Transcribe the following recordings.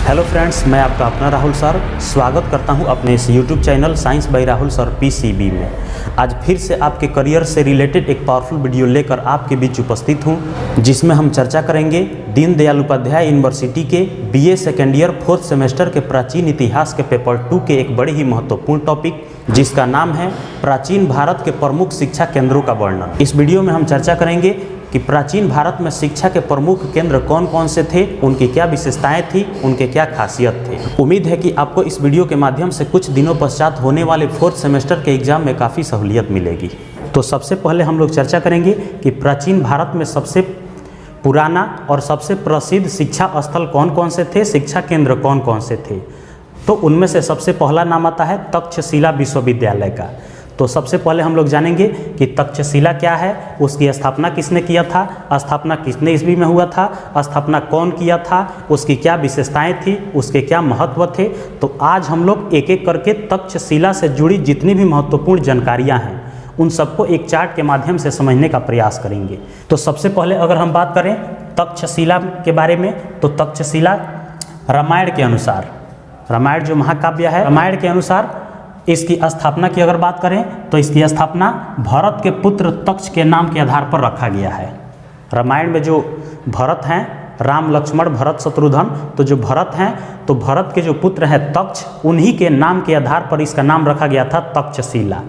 Hello friends, मैं आपका अपना राहुल सर स्वागत करता हूं अपने इस YouTube channel science by Rahul sir PCB में। आज फिर से आपके करियर से रिलेटेड एक पावरफुल वीडियो लेकर आपके बीच उपस्थित हूं, जिसमें हम चर्चा करेंगे दीनदयाल उपाध्याय यूनिवर्सिटी के BA second year 4th semester के प्राचीन इतिहास के पेपर 2 के एक बड़े ही महत्वपूर्ण टॉपिक, जिसका नाम है प्राचीन भारत के प्रमुख शिक्षा केंद्रों का वर्णन। इस वीडियो में हम चर्चा करेंगे कि प्राचीन भारत में शिक्षा के प्रमुख केंद्र कौन कौन से थे, उनकी क्या विशेषताएं थी, उनके क्या खासियत थे। उम्मीद है कि आपको इस वीडियो के माध्यम से कुछ दिनों पश्चात होने वाले 4th सेमेस्टर के एग्जाम में काफ़ी सहूलियत मिलेगी। तो सबसे पहले हम लोग चर्चा करेंगे कि प्राचीन भारत में सबसे पुराना और सबसे प्रसिद्ध शिक्षा स्थल कौन कौन से थे, शिक्षा केंद्र कौन कौन से थे। तो उनमें से सबसे पहला नाम आता है तक्षशिला विश्वविद्यालय का। तो सबसे पहले हम लोग जानेंगे कि तक्षशिला क्या है, उसकी स्थापना किसने किया था, स्थापना कितने ईस्वी में हुआ था, स्थापना कौन किया था, उसकी क्या विशेषताएं थी, उसके क्या महत्व थे। तो आज हम लोग एक एक करके तक्षशिला से जुड़ी जितनी भी महत्वपूर्ण जानकारियां हैं उन सबको एक चार्ट के माध्यम से समझने का प्रयास करेंगे। तो सबसे पहले अगर हम बात करें तक्षशिला के बारे में, तो तक्षशिला रामायण के अनुसार, रामायण जो महाकाव्य है, रामायण के अनुसार इसकी स्थापना की अगर बात करें तो इसकी स्थापना भरत के पुत्र तक्ष के नाम के आधार पर रखा गया है। रामायण में जो भरत हैं, राम लक्ष्मण भरत शत्रुघ्न, तो जो भरत हैं तो भरत के जो पुत्र हैं तक्ष, उन्हीं के नाम के आधार पर इसका नाम रखा गया था तक्षशिला।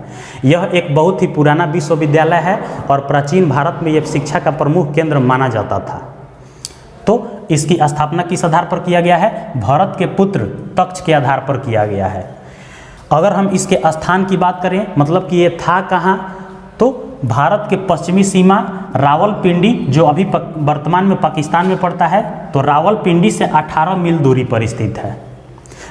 यह एक बहुत ही पुराना विश्वविद्यालय है और प्राचीन भारत में यह शिक्षा का प्रमुख केंद्र माना जाता था। तो इसकी स्थापना किस आधार पर किया गया है, भरत के पुत्र तक्ष के आधार पर किया गया है। अगर हम इसके स्थान की बात करें, मतलब कि ये था कहाँ, तो भारत के पश्चिमी सीमा रावलपिंडी, जो अभी वर्तमान में पाकिस्तान में पड़ता है, तो रावलपिंडी से 18 मील दूरी पर स्थित है।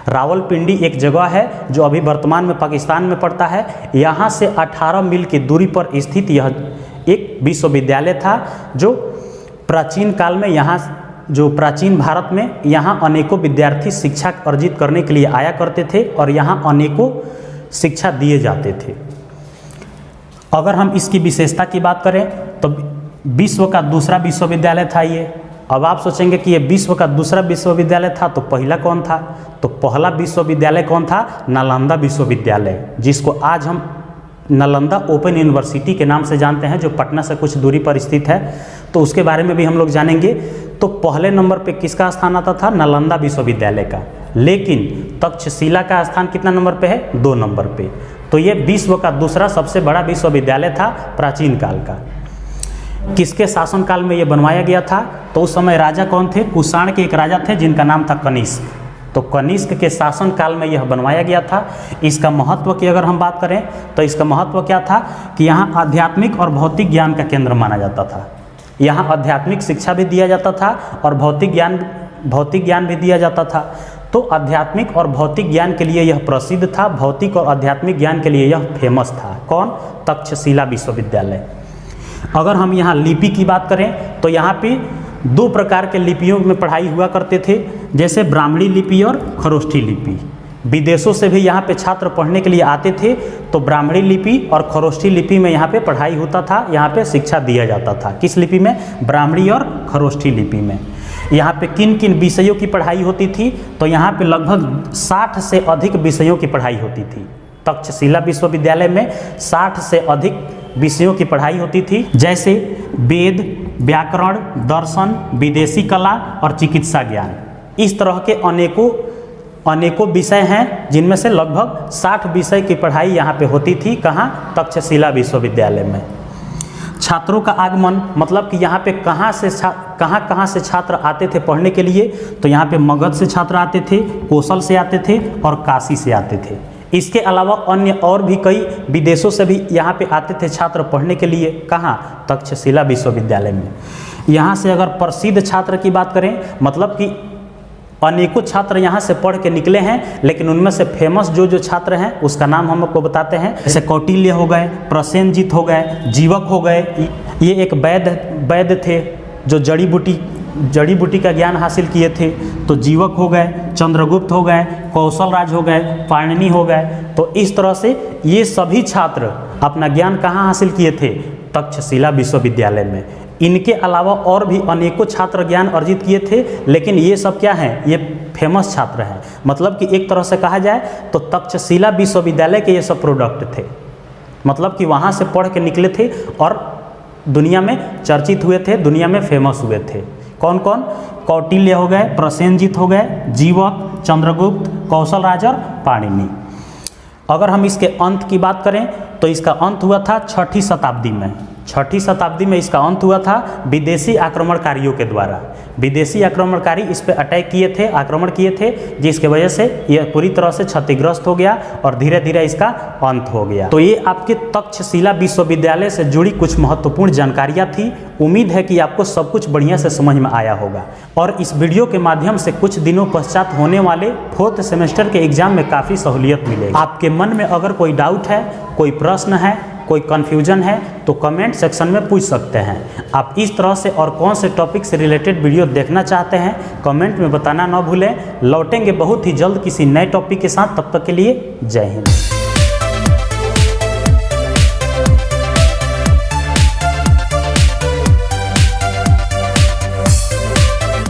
रावलपिंडी एक जगह है जो अभी वर्तमान में पाकिस्तान में पड़ता है। यहाँ से 18 मील की दूरी पर स्थित यह एक विश्वविद्यालय था, जो प्राचीन काल में यहाँ जो प्राचीन भारत में यहाँ अनेकों विद्यार्थी शिक्षा अर्जित करने के लिए आया करते थे और यहाँ अनेकों शिक्षा दिए जाते थे। अगर हम इसकी विशेषता की बात करें तो विश्व का दूसरा विश्वविद्यालय था ये। अब आप सोचेंगे कि ये विश्व का दूसरा विश्वविद्यालय था तो पहला कौन था, तो पहला विश्वविद्यालय कौन था, नालंदा विश्वविद्यालय, जिसको आज हम नालंदा ओपन यूनिवर्सिटी के नाम से जानते हैं, जो पटना से कुछ दूरी पर स्थित है। तो उसके बारे में भी हम लोग जानेंगे। तो पहले नंबर पे किसका स्थान आता था, नालंदा विश्वविद्यालय का, लेकिन तक्षशिला का स्थान कितना नंबर पे है, 2 नंबर पे। तो ये विश्व का दूसरा सबसे बड़ा विश्वविद्यालय था प्राचीन काल का। किसके शासनकाल में ये बनवाया गया था, तो उस समय राजा कौन थे, कुषाण के एक राजा थे जिनका नाम था कनिष्क। तो कनिष्क के शासन काल में यह बनवाया गया था। इसका महत्व की अगर हम बात करें तो इसका महत्व क्या था कि यहाँ आध्यात्मिक और भौतिक ज्ञान का केंद्र माना जाता था। यहाँ आध्यात्मिक शिक्षा भी दिया जाता था और भौतिक ज्ञान भी दिया जाता था। तो आध्यात्मिक और भौतिक ज्ञान के लिए यह प्रसिद्ध था, भौतिक और आध्यात्मिक ज्ञान के लिए यह फेमस था। कौन, तक्षशिला विश्वविद्यालय। अगर हम यहाँ लिपि की बात करें तो यहाँ पे 2 प्रकार के लिपियों में पढ़ाई हुआ करते थे, जैसे ब्राह्मणी लिपि और खरोष्ठी लिपि। विदेशों से भी यहाँ पे छात्र पढ़ने के लिए आते थे, तो ब्राह्मणी लिपि और खरोष्ठी लिपि में यहाँ पे पढ़ाई होता था, यहाँ पे शिक्षा दिया जाता था। किस लिपि में, ब्राह्मणी और खरोष्ठी लिपि में। यहाँ पे किन किन विषयों की पढ़ाई होती थी, तो यहाँ पे लगभग 60 से अधिक विषयों की पढ़ाई होती थी। तक्षशिला विश्वविद्यालय में 60 से अधिक विषयों की पढ़ाई होती थी, जैसे वेद, व्याकरण, दर्शन, विदेशी कला और चिकित्सा ज्ञान। इस तरह के अनेकों विषय हैं, जिनमें से लगभग 60 विषय की पढ़ाई यहाँ पे होती थी। कहाँ, तक्षशिला विश्वविद्यालय में। छात्रों का आगमन, मतलब कि यहाँ पे कहाँ से छात्र आते थे पढ़ने के लिए, तो यहाँ पे मगध से छात्र आते थे, कौशल से आते थे और काशी से आते थे। इसके अलावा अन्य और भी कई विदेशों से भी यहाँ पे आते थे छात्र पढ़ने के लिए। कहाँ, तक्षशिला विश्वविद्यालय में। यहाँ से अगर प्रसिद्ध छात्र की बात करें, मतलब कि अनेकों छात्र यहाँ से पढ़ के निकले हैं, लेकिन उनमें से फेमस जो छात्र हैं उसका नाम हम आपको बताते हैं। जैसे कौटिल्य हो गए, प्रसेनजीत हो गए, जीवक हो गए। ये एक वैद्य थे जो जड़ी बूटी का ज्ञान हासिल किए थे। तो जीवक हो गए, चंद्रगुप्त हो गए, कौशल राज हो गए, पाणिनि हो गए। तो इस तरह से ये सभी छात्र अपना ज्ञान कहाँ हासिल किए थे, तक्षशिला विश्वविद्यालय में। इनके अलावा और भी अनेकों छात्र ज्ञान अर्जित किए थे, लेकिन ये सब क्या हैं, ये फेमस छात्र हैं। मतलब कि एक तरह से कहा जाए तो तक्षशिला विश्वविद्यालय के ये सब प्रोडक्ट थे, मतलब कि वहाँ से पढ़ के निकले थे और दुनिया में चर्चित हुए थे, दुनिया में फेमस हुए थे। कौन कौन? कौटिल्य हो गए, प्रसेनजीत हो गए, जीवक, चंद्रगुप्त, कौशल राज और पाणिनि। अगर हम इसके अंत की बात करें तो इसका अंत हुआ था 6ठी शताब्दी में। 6ठी शताब्दी में इसका अंत हुआ था विदेशी आक्रमणकारियों के द्वारा। विदेशी आक्रमणकारी इस पे अटैक किए थे, आक्रमण किए थे, जिसके वजह से यह पूरी तरह से क्षतिग्रस्त हो गया और धीरे धीरे इसका अंत हो गया। तो ये आपके तक्षशिला विश्वविद्यालय से जुड़ी कुछ महत्वपूर्ण जानकारियाँ थी। उम्मीद है कि आपको सब कुछ बढ़िया से समझ में आया होगा और इस वीडियो के माध्यम से कुछ दिनों पश्चात होने वाले 4th सेमेस्टर के एग्जाम में काफ़ी सहूलियत मिलेगी। आपके मन में अगर कोई डाउट है, कोई प्रश्न है, कोई कन्फ्यूजन है तो कमेंट सेक्शन में पूछ सकते हैं। आप इस तरह से और कौन से टॉपिक से रिलेटेड वीडियो देखना चाहते हैं कमेंट में बताना ना भूलें। लौटेंगे बहुत ही जल्द किसी नए टॉपिक के साथ, तब तक के लिए जय हिंद।